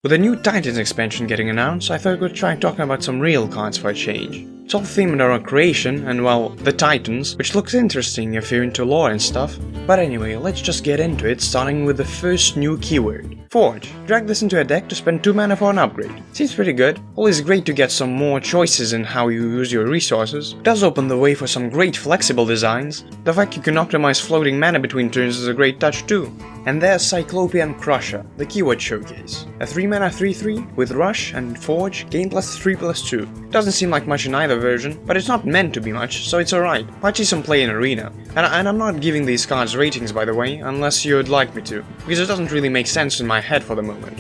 With the new Titans expansion getting announced, I thought we'd try talking about some real cards for a change. It's all themed around creation and, well, the Titans, which looks interesting if you're into lore and stuff. But anyway, let's just get into it, starting with the first new keyword. Forge. Drag this into a deck to spend 2 mana for an upgrade. Seems pretty good. Always great to get some more choices in how you use your resources. It does open the way for some great flexible designs. The fact you can optimize floating mana between turns is a great touch too. And there's Cyclopian Crusher, the keyword showcase. A 3 mana 3/3 with Rush and Forge, gain +3/+2. Doesn't seem like much in either version, but it's not meant to be much, so it's alright. Might see some play in Arena. And I'm not giving these cards ratings, by the way, unless you'd like me to, because it doesn't really make sense in my head for the moment.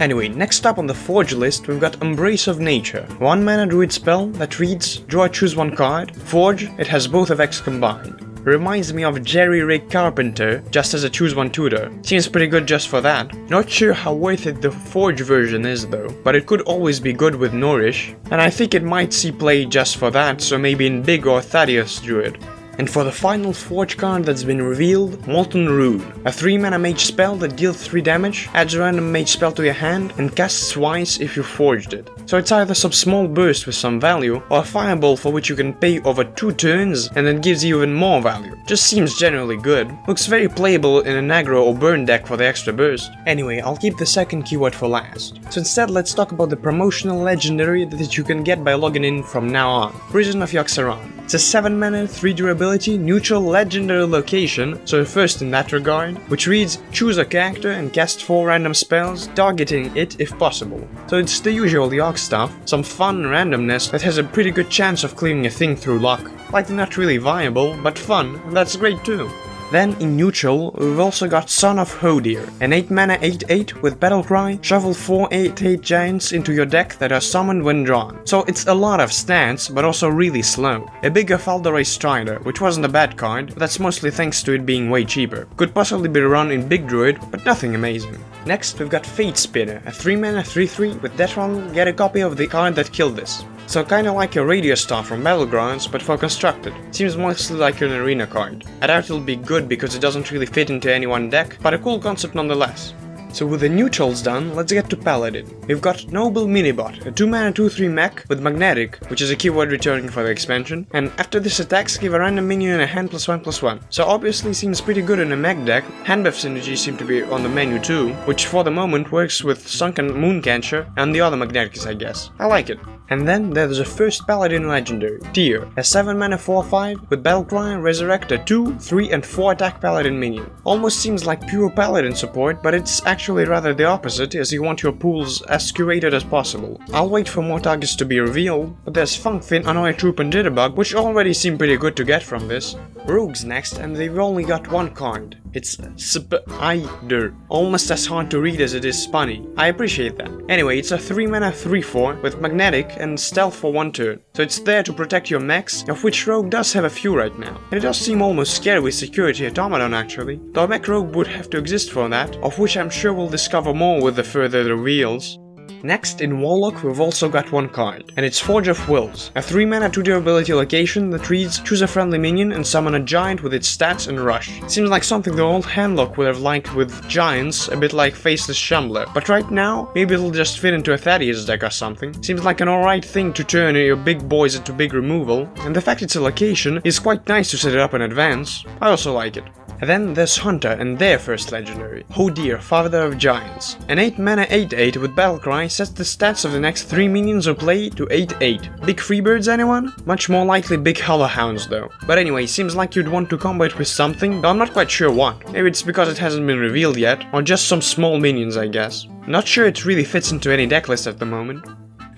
Anyway, next up on the Forge list, we've got Embrace of Nature. 1 mana druid spell that reads, draw choose 1 card. Forge, it has both effects combined. Reminds me of Jerry Rig Carpenter, just as a choose 1 tutor. Seems pretty good just for that. Not sure how worth it the Forge version is though, but it could always be good with Nourish, and I think it might see play just for that, so maybe in Big or Thaddeus Druid. And for the final Forge card that's been revealed, Molton Rune. A 3 mana mage spell that deals 3 damage, adds a random mage spell to your hand, and casts twice if you forged it. So it's either some small burst with some value, or a fireball for which you can pay over 2 turns and then gives you even more value. Just seems generally good. Looks very playable in an aggro or burn deck for the extra burst. Anyway, I'll keep the second keyword for last. So instead let's talk about the Promotional Legendary that you can get by logging in from now on. Prison of Yogg-Saron. It's a 7 mana, 3 durability, neutral legendary location, so first in that regard, which reads, choose a character and cast 4 random spells, targeting it if possible. So it's the usual Yogg stuff, some fun randomness that has a pretty good chance of clearing a thing through luck. Likely not really viable, but fun, and that's great too. Then, in neutral, we've also got Son of Hodir, an 8 mana 8/8 with Battlecry, shuffle 4 8/8 giants into your deck that are summoned when drawn. So it's a lot of stats, but also really slow. A bigger Faldoray Strider, which wasn't a bad card, but that's mostly thanks to it being way cheaper. Could possibly be run in Big Druid, but nothing amazing. Next, we've got Fate Spinner, a 3 mana 3/3 with Deathron, get a copy of the card that killed this. So kinda like a Radio Star from Battlegrounds, but for constructed. Seems mostly like an arena card. I doubt it'll be good because it doesn't really fit into any one deck, but a cool concept nonetheless. So with the neutrals done, let's get to Paladin. We've got Noble Minibot, a 2 mana 2/3 mech with Magnetic, which is a keyword returning for the expansion, and after this attacks give a random minion a hand +1/+1. So obviously seems pretty good in a mech deck. Hand buff synergy seem to be on the menu too, which for the moment works with Sunken Mooncatcher and the other Magnetics, I guess. I like it. And then there's the first Paladin Legendary, Tyr, a 7 mana 4/5 with Battlecry, resurrect a 2, 3 and 4 attack Paladin minion. Almost seems like pure Paladin support, but it's actually rather the opposite, as you want your pools as curated as possible. I'll wait for more targets to be revealed, but there's Funkfin, Annoy Troop and Jitterbug, which already seem pretty good to get from this. Rogues next, and they've only got 1 card. It's Spider, almost as hard to read as it is spunny. I appreciate that. Anyway, it's a 3 mana 3/4 with Magnetic and Stealth for 1 turn, so it's there to protect your mechs, of which Rogue does have a few right now. And it does seem almost scary with Security Automaton actually, though a mech Rogue would have to exist for that, of which I'm sure we'll discover more with the further reveals. Next, in Warlock, we've also got 1 card, and it's Forge of Wills, a 3 mana 2 durability location that reads, choose a friendly minion and summon a giant with its stats and rush. Seems like something the old Handlock would have liked with giants, a bit like Faceless Shumbler, but right now, maybe it'll just fit into a Thaddeus deck or something. Seems like an alright thing to turn your big boys into big removal, and the fact it's a location is quite nice to set it up in advance. I also like it. And then there's Hunter and their first legendary, Hodir, Father of Giants. An 8 mana 8/8 with Battlecry sets the stats of the next 3 minions you play to 8/8. Big Freebirds anyone? Much more likely big Hollowhounds though. But anyway, seems like you'd want to combo it with something, though I'm not quite sure what. Maybe it's because it hasn't been revealed yet, or just some small minions I guess. Not sure it really fits into any deck list at the moment.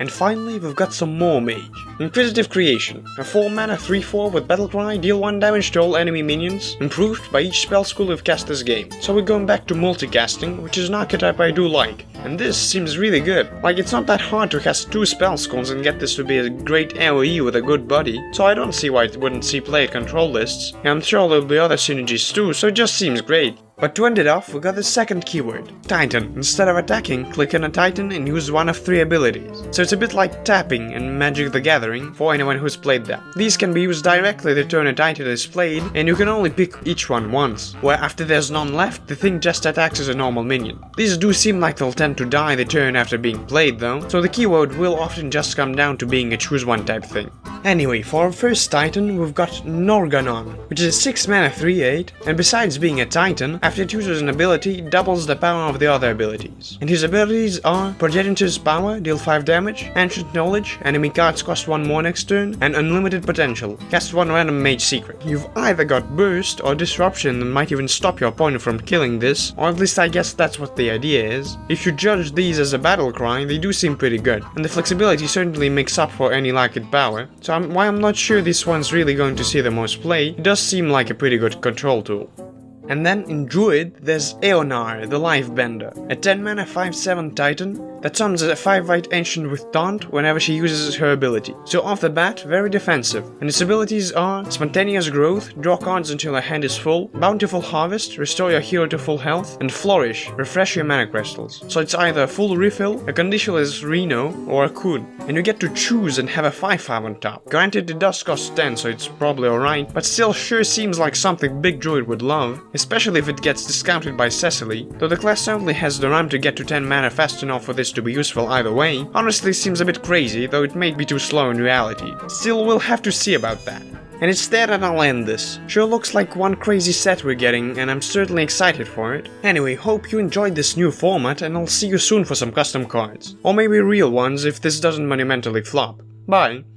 And finally, we've got some more Mage. Inquisitive Creation, a 4 mana 3/4 with Battlecry, deal 1 damage to all enemy minions, improved by each spell school you've cast this game. So we're going back to multicasting, which is an archetype I do like. And this seems really good. Like, it's not that hard to cast 2 spell schools and get this to be a great AoE with a good body, so I don't see why it wouldn't see play at control lists. And I'm sure there'll be other synergies too, so it just seems great. But to end it off, we got the second keyword, Titan. Instead of attacking, click on a Titan and use one of 3 abilities. So it's a bit like tapping in Magic the Gathering, for anyone who's played that. These can be used directly the turn a Titan is played, and you can only pick each one once, where after there's none left, the thing just attacks as a normal minion. These do seem like they'll tend to die the turn after being played though, so the keyword will often just come down to being a choose one type thing. Anyway, for our first Titan, we've got Nogunon, which is a 6 mana 3/8, and besides being a Titan, after it uses an ability, it doubles the power of the other abilities. And his abilities are Progenitors Power, deal 5 damage, Ancient Knowledge, enemy cards cost 1 more next turn, and Unlimited Potential, cast 1 random Mage secret. You've either got Burst or Disruption that might even stop your opponent from killing this, or at least I guess that's what the idea is. If you judge these as a battle cry, they do seem pretty good, and the flexibility certainly makes up for any lack in power, so while I'm not sure this one's really going to see the most play, it does seem like a pretty good control tool. And then in Druid, there's Eonar, the Life Bender, a 10 mana 5/7 Titan that summons a 5/8 Ancient with Taunt whenever she uses her ability. So off the bat, very defensive, and its abilities are Spontaneous Growth, draw cards until your hand is full, Bountiful Harvest, restore your hero to full health, and Flourish, refresh your mana crystals. So it's either a full refill, a conditionless Reno, or a Kun, and you get to choose and have a 5/5 on top. Granted, it does cost 10, so it's probably alright, but still sure seems like something Big Druid would love, especially if it gets discounted by Cecily, though the class certainly has the RAM to get to 10 mana fast enough for this to be useful either way. Honestly seems a bit crazy, though it may be too slow in reality. Still, we'll have to see about that. And it's there that I'll end this. Sure looks like one crazy set we're getting, and I'm certainly excited for it. Anyway, hope you enjoyed this new format, and I'll see you soon for some custom cards. Or maybe real ones if this doesn't monumentally flop. Bye!